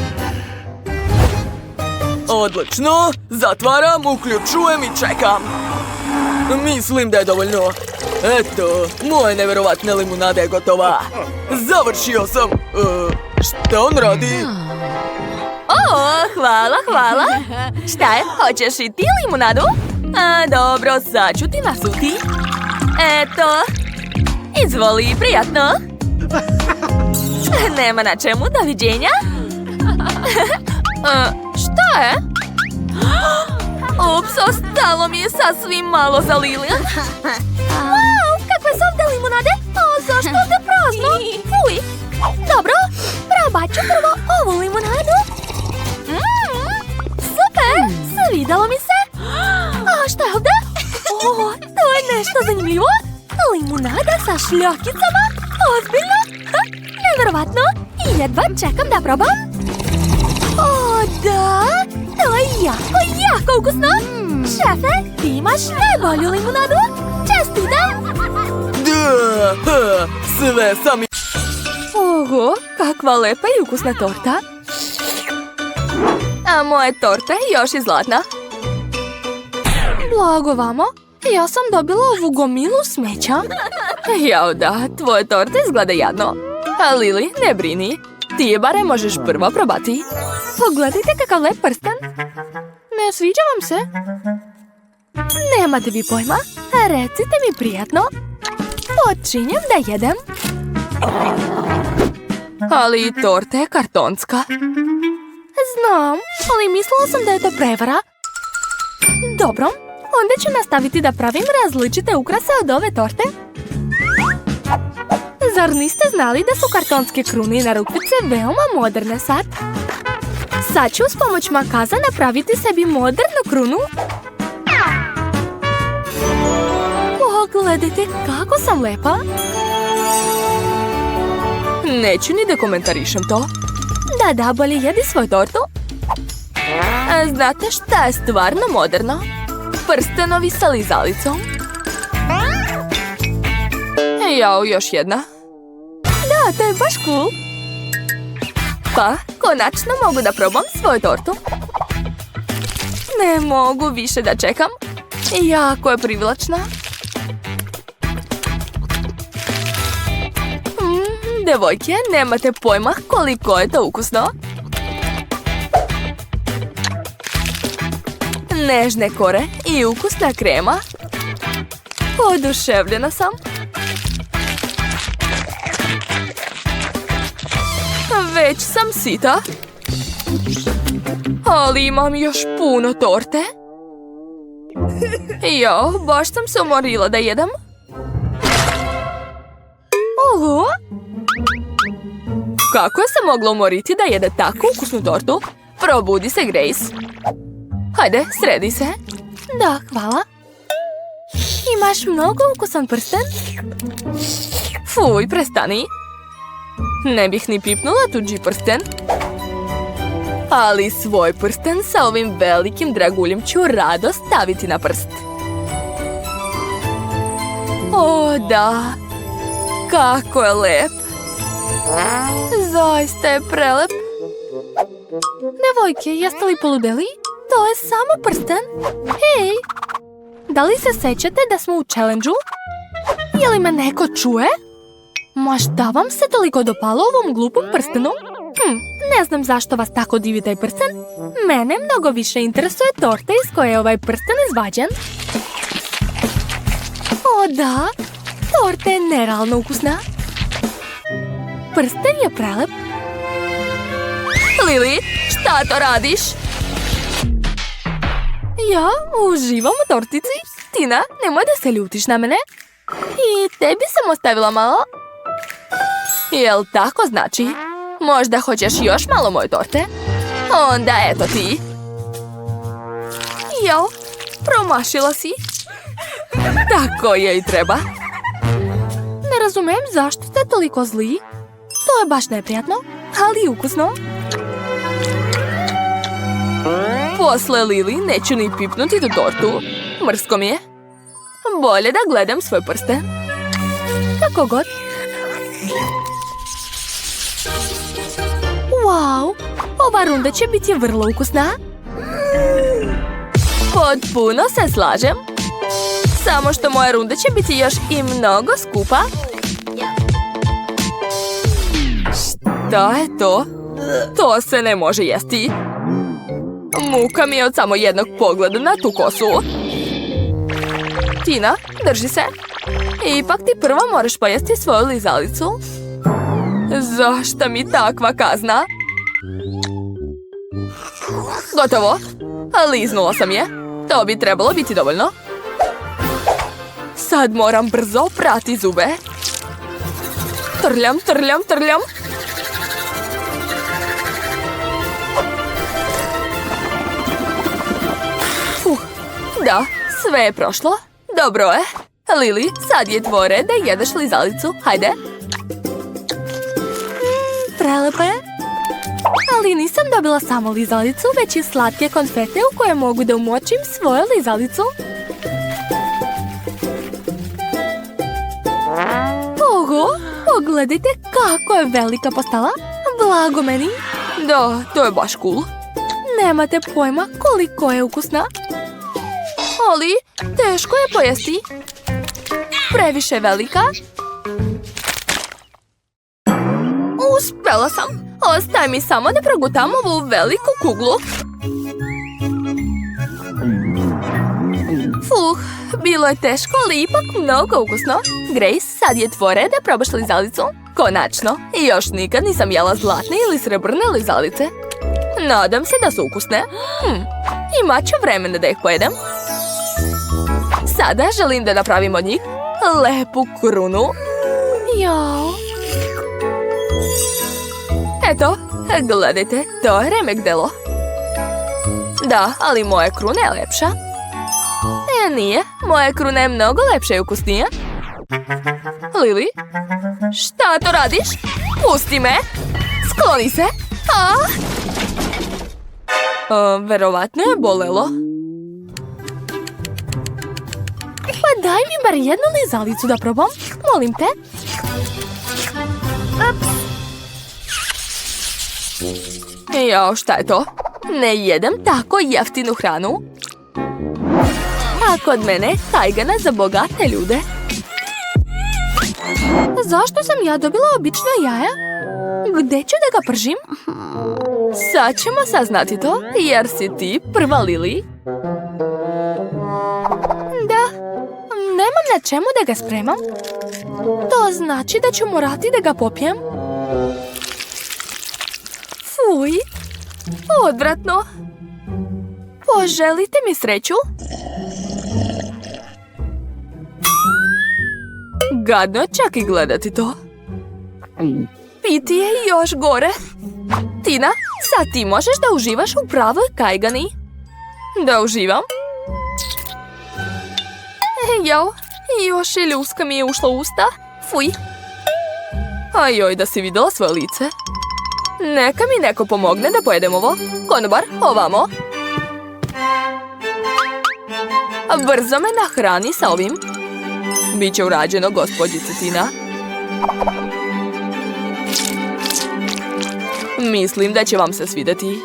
Odlično, zatvaram, uključujem i čekam. Mislim da je dovoljno. Eto, moja neverovatna limunada je gotova. Završio sam. Šta on radi? Hvala. Šta je, hoćeš i ti limunadu? Dobro, sad ću ti nasuti. Eto, Izvoli, prijatno. Nema na čemu, doviđenja. Šta je? Ups, ostalo mi je sasvim malo za Lili. Wow, kakve su ovdje limunade? A zašto ovdje prazno? Fuj. Dobro, probat ću prvo ovu limunadu. Super, svidjelo mi se. A šta je ovdje? O, to je nešto zanimljivo. Limunada sa šljokicama. Ozbiljno? Nevjerovatno. Jedva čekam da probam. O, da. To je jako ukusno. Šefe, ti imaš najbolju limunadu. Čestitam. Da, sve sam... Oho, kakva lepa i ukusna torta. A moje torte još i zlatna. Blago vama. Ja sam dobila ovu gomilu smeća. Jao da, tvoje torte izgleda jadno. A Lili, ne brini. Ti je barem možeš prvo probati. Pogledajte kakav lep prsten. Ne sviđa vam se? Nemate vi pojma. Recite mi prijatno. Počinjem da jedem. Ali torta je kartonska. Znam, ali mislila sam da je to prevara. Dobro, onda ću nastaviti da pravim različite ukrase od ove torte. Zar niste znali da su kartonske krune i narukvice veoma moderne sad? Sad ću s pomoć makaza napraviti sebi modernu krunu. Pogledajte kako sam lepa. Neću ni da komentarišem to. Da, bolje jedi svoju tortu. A znate šta je stvarno moderno? Prstenovi sa lizalicom. Jao, još jedna. Da, to je baš cool. Pa, konačno mogu da probam svoju tortu. Ne mogu više da čekam. Jako je privlačna. Devojke, nemate pojma koliko je to ukusno. Nežne kore i ukusna krema. Oduševljena sam. Već sam sita. Ali imam još puno torte. Jo, baš sam se umorila da jedem. Oho! Kako je se moglo umoriti da jede tako ukusnu tortu? Probudi se, Grace. Hajde, sredi se. Da, hvala. Imaš mnogo ukusan prsten? Fuj, prestani. Ne bih ni pipnula tuđi prsten. Ali svoj prsten sa ovim velikim draguljem ću rado staviti na prst. O, da. Kako je lep. Zaista je prelep. Devojke, jeste li poludeli? To je samo prsten. Hej! Da li se sećate da smo u challenge-u? Je li me neko čuje? Ma šta vam se toliko dopalo ovom glupom prstenu? Ne znam zašto vas tako divi taj prsten. Mene mnogo više interesuje torta iz koje je ovaj prsten izvađen. O da, torta je nerealno ukusna. Prsten je prelep. Lili, šta to radiš? Ja uživam u tortici. Tina, nemoj da se ljutiš na mene. I tebi sam ostavila malo. Jel tako znači? Možda hoćeš još malo moje torte? Onda eto ti. Jao, promašila si. Tako je i treba. Ne razumem zašto ste toliko zli. To je baš neprijatno, ali ukusno. Posle Lili neću ni pipnuti tu tortu. Mrsko mi je. Bolje da gledam svoj prsten. Kako god. Wow, ova runda će biti vrlo ukusna. Potpuno se slažem. Samo što moja runda će biti još i mnogo skupa. Šta je to? To se ne može jesti. Muka mi je od samo jednog pogleda na tu kosu. Tina, drži se. Ipak ti prvo moraš pojesti svoju lizalicu. Zašto mi takva kazna? Gotovo. Liznula sam je. To bi trebalo biti dovoljno. Sad moram brzo prati zube. Trljam, trljam, trljam. Da, sve je prošlo. Dobro je. Lili, sad je tvoj red da jedeš lizalicu. Hajde. Prelepo je. Ali nisam dobila samo lizalicu, već i slatke konfete u koje mogu da umočim svoju lizalicu. Oho, pogledajte kako je velika postala. Blago meni. Da, to je baš cool. Nemate pojma koliko je ukusna. Ali, teško je pojesti. Previše velika. Uspela sam. Ostaje mi samo da progutam ovu veliku kuglu. Fuh, bilo je teško, ali ipak mnogo ukusno. Grace, sad je tvoj red da probaš lizalicu. Konačno, još nikad nisam jela zlatne ili srebrne lizalice. Nadam se da su ukusne. Imat ću vremena da ih pojedem. Sada želim da napravim od njih lepu krunu. Jao. Eto, gledajte, to je remek delo. Da, ali moja kruna je lepša. Nije, moja kruna je mnogo lepša i ukusnija. Lili, šta to radiš? Pusti me! Skloni se! Verovatno je bolelo. Pa daj mi bar jednu lizalicu da probam. Molim te. Jao, šta je to? Ne jedem tako jeftinu hranu. A kod mene tajgana za bogate ljude. Zašto sam ja dobila obično jaja? Gde ću da ga pržim? Sad ćemo saznati to, jer si ti prva Lili. Da, nemam na čemu da ga spremam. To znači da ću morati da ga popijem. Fuj, odvratno. Poželite mi sreću? Gadno čak i gledati to. Piti je još gore. Tina, sad ti možeš da uživaš u pravoj kajgani. Da uživam? Jao, još i ljuska mi je ušla u usta. Fuj. Ajoj, da si vidjela svoje lice. Neka mi neko pomogne da pojedem ovo. Konobar, ovamo. Brzo me nahrani sa ovim. Biće urađeno, gospođice Tina. Mislim da će vam se svidjeti.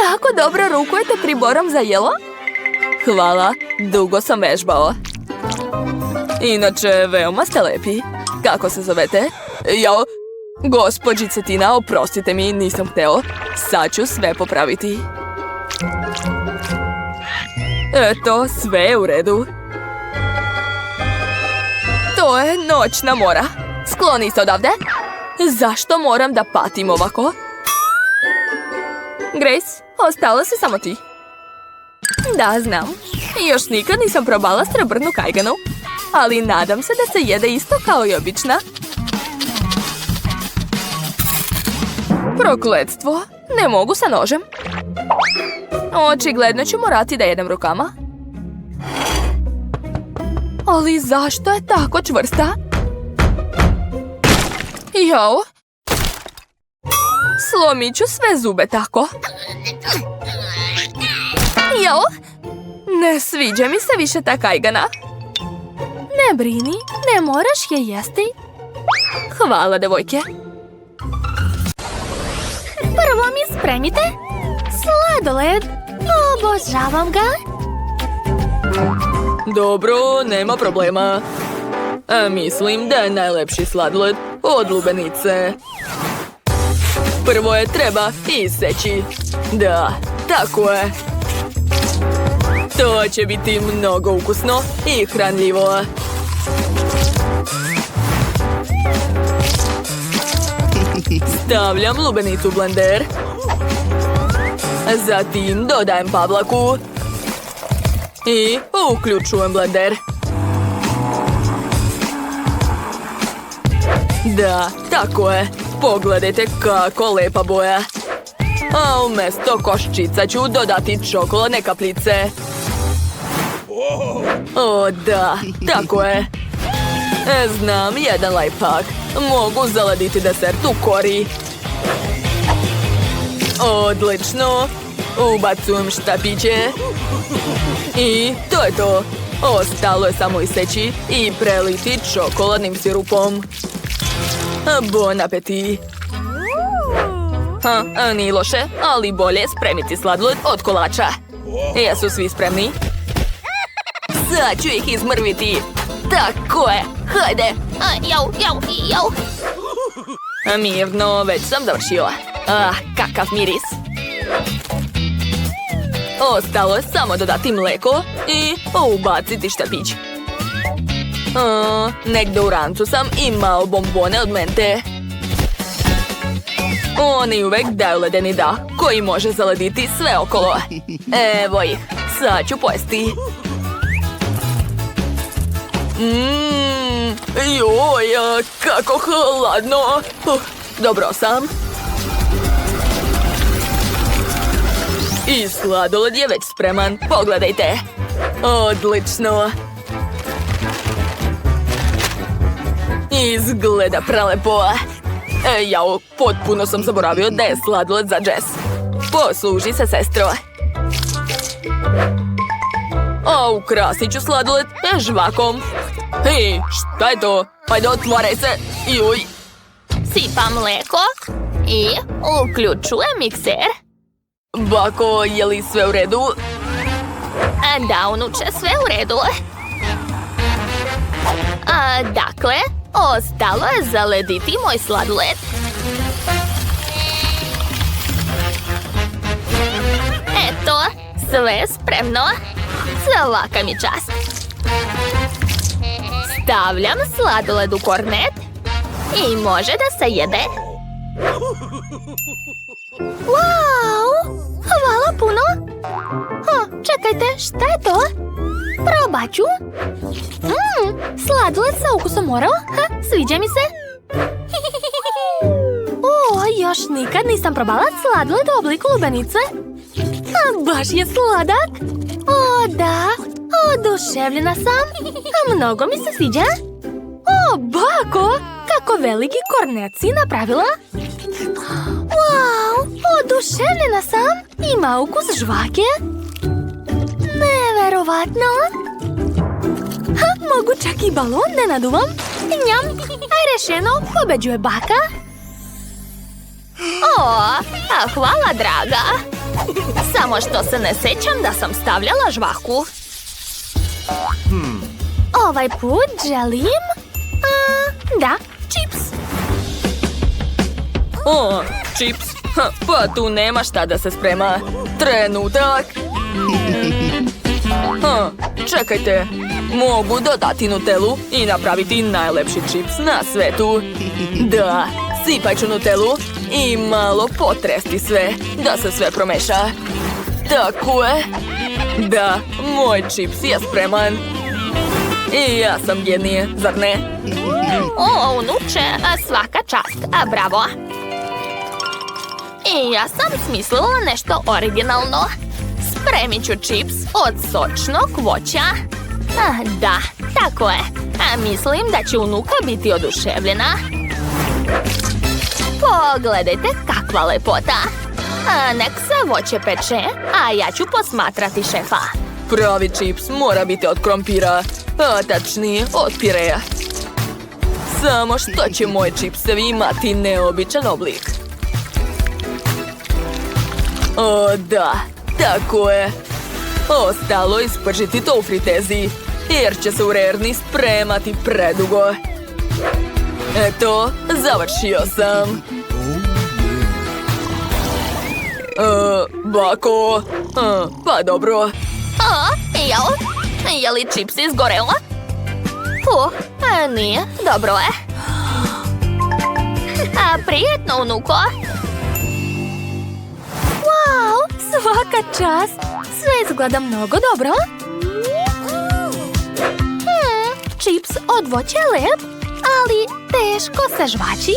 Tako dobro rukujete priborom za jelo? Hvala, dugo sam vežbao. Inače, veoma ste lepi. Kako se zovete? Jao, gospođice Tina, oprostite mi, nisam hteo. Sad ću sve popraviti. Eto, sve je u redu. To je noćna mora. Skloni se odavde. Zašto moram da patim ovako? Grace, ostala si samo ti. Da, znam. Još nikad nisam probala srebrnu kajganu. Ali nadam se da se jede isto kao i obična. Prokletstvo. Ne mogu sa nožem. Očigledno ću morati da jedem rukama. Ali zašto je tako čvrsta? Jao. Slomit ću sve zube tako. Jao. Ne sviđa mi se više ta kajgana. Ne brini, ne moraš je jesti. Hvala, devojke. Prvo mi spremite sladoled. Obožavam ga. Dobro, nema problema. Mislim da je najlepši sladoled od lubenice. Prvo je treba iseći. Da, tako je. To će biti mnogo ukusno i hranljivo. Stavljam lubenicu u blender. Zatim dodajem pavlaku. I uključujem blender. Da, tako je. Pogledajte kako lepa boja. A umjesto koščica ću dodati čokoladne kapljice. O da, tako je. Znam jedan lajfhak. Mogu zaladiti desert u kori. Odlično. Ubacujem štapiće. I to je to. Ostalo je samo iseći i preliti čokoladnim sirupom. Bon appetit. Nije loše, ali bolje spremiti sladoled od kolača. Jesu svi spremni? Sad ću ih izmrviti. Tako je, hajde. Jau. Mirno, već sam završio. Kakav miris. Ostalo je samo dodati mleko i ubaciti štapić. Negdje u rancu sam imao bombone od mente. Oni uvek daju ledeni dah koji može zaladiti sve okolo. Evo ih, sad ću pojesti. Joj, kako hladno. Dobro sam. I sladoled je već spreman, pogledajte. Odlično. Izgleda prelepo. Jao, potpuno sam zaboravio da je sladoled za Jess. Posluži se, sestro. Ukrasit ću sladoled žvakom. Hej, šta je to? Ajde, otvaraj se. Juj. Sipam mleko i uključujem mikser. Bako, je li sve u redu? Da, unuče, sve u redu. Dakle, ostalo je zalediti moj sladoled. Eto, sve spremno. Svaka mi čast. Stavljam sladoled u kornet i može da se jede. Wow! Hvala puno! Čekajte, šta je to? Probat ću. Sladoled sa ukusom morao. Sviđa mi se. Još nikad nisam probala sladoled u obliku lubenice. Baš je sladak. O, da. Oduševljena sam. Mnogo mi se sviđa. Bako! Kako veliki kornet si napravila. Wow! Oduševljena sam. Ima ukus žvake. Neverovatno. Mogu čak i balon da naduvam. Njam. Rešeno, pobeđuje baka. Hvala, draga. Samo što se ne sećam da sam stavljala žvaku. Ovaj put želim... da, čips. Čips. Pa tu nema šta da se sprema. Trenutak. Čekajte. Mogu dodati nutelu i napraviti najlepši čips na svetu. Da, sipaj ću nutelu i malo potresti sve, da se sve promeša. Tako je. Da, moj čips je spreman. I ja sam genije, zar ne? Unuče, svaka čast, bravo. I ja sam smislila nešto originalno. Spremit ću čips od sočnog voća. Da, tako je. Mislim da će unuka biti oduševljena. Pogledajte kakva lepota. Nek se voće peče, a ja ću posmatrati šefa. Pravi čips mora biti od krompira, a tačnije od pireja. Samo što će moji čipsevi imati neobičan oblik. O da, tako je. Ostalo ispržiti to u fritezi, jer će se u rerni spremati predugo. Eto, završio sam. Bako, pa dobro. Jao, je li čips izgorelo? Nije, dobro je. Prijetno, unuko. Wow, svaka čast. Sve izgleda mnogo dobro. Čips od voća je lep, ali teško se žvači.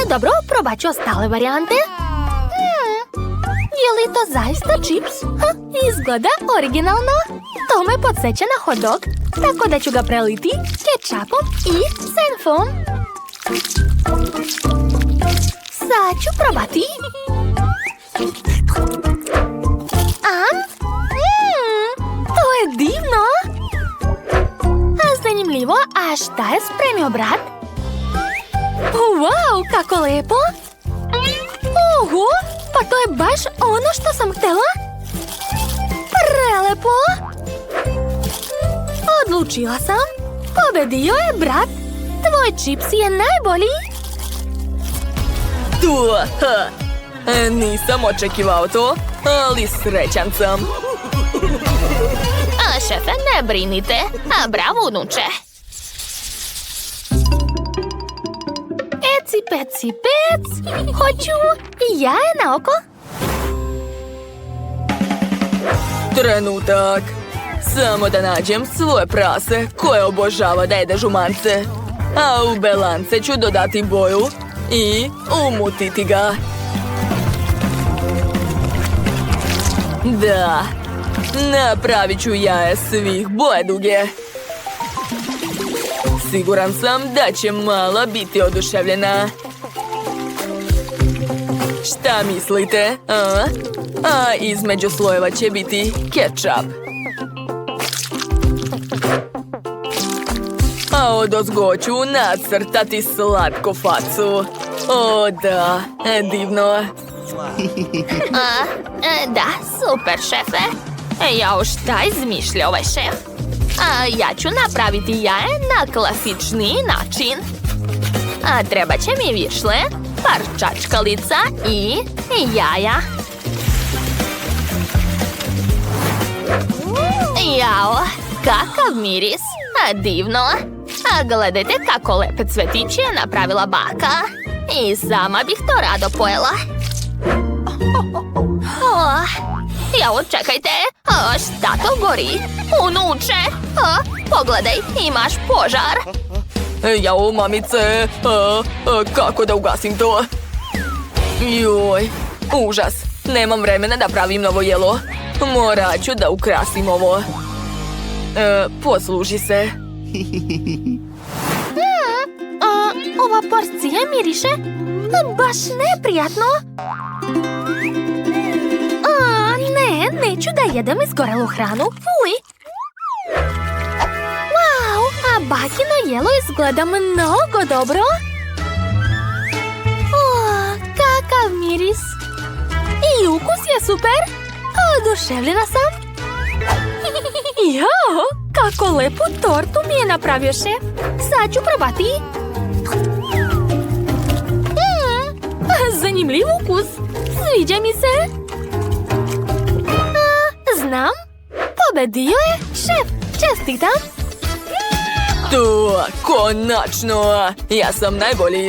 Dobro, probat ću ostale varijante. Je li to zaista čips? Izgleda originalno. To me podsjeća na hot dog, tako da ću ga preliti kečapom i senfom. Sad ću probati. To je divno. Zanimljivo, a šta je spremio brat? Wow, kako lepo. Oho, pa to je baš ono što sam htjela. Prelepo. Odlučila sam. Pobedio je brat. Tvoj čips je najbolji. Nisam očekivao to, ali srećan sam. Šefe, ne brinite. Bravo, unuče. Eci, peci, pec. Hoću jaje na oko. Trenutak. Samo da nađem svoje prase koje obožava da jede žumance. A u belance ću dodati boju i umutiti ga. Da, napravit ću jaje svih boje duge. Siguran sam da će mala biti oduševljena. Šta mislite? A između slojeva će biti kečap. A odozgo ću nacrtati slatku facu. O da, divno. Da, super, šefe. Jao, šta izmišlja ovaj šef? Ja ću napraviti jaje na klasičniji način. Treba će mi višle, par čačkalica i jaja. Jao, kakav miris. Divno. Gledajte kako lepe cvetiće je napravila baka. I sama bih to rado pojela. Jao, čekajte. Šta to gori? Unuče. Pogledaj, imaš požar. Jao, mamice, kako da ugasim to? Joj, užas. Nemam vremena da pravim novo jelo. Morat ću da ukrasim ovo. Posluži se. Ova porcija miriše baš neprijatno. Ne, neću da jedem izgorelu hranu. Fuj! Wow, a bakino jelo izgleda mnogo dobro. Kakav miris. I ukus je super. Oduševljena sam. Jao, kako lepu tortu mi je napravio šef. Sad ću probati. Zanimljiv ukus. Sviđa mi se. Znam. Pobedio je šef. Čestitam. To, konačno. Ja sam najbolji.